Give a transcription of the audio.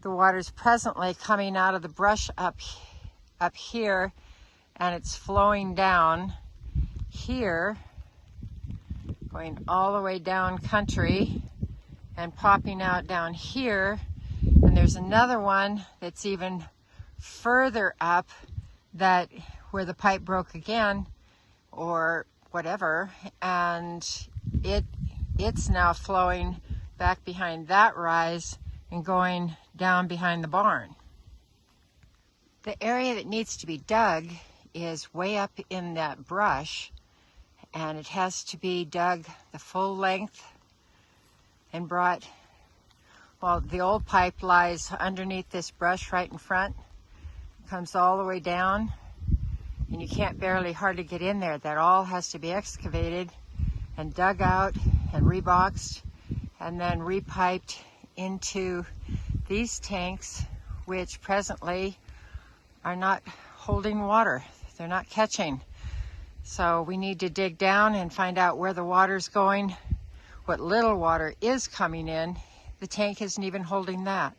The water's presently coming out of the brush up here, and it's flowing down here, going all the way down country and popping out down here. And there's another one that's even further up, that where the pipe broke again or whatever, and it's now flowing back behind that rise and going down behind the barn. The area that needs to be dug is way up in that brush, and it has to be dug the full length and brought, well, the old pipe lies underneath this brush right in front, comes all the way down, and you can't barely hardly get in there. That all has to be excavated and dug out and reboxed and then repiped into these tanks, which presently are not holding water. They're not catching. So we need to dig down and find out where the water's going. What little water is coming in, the tank isn't even holding that.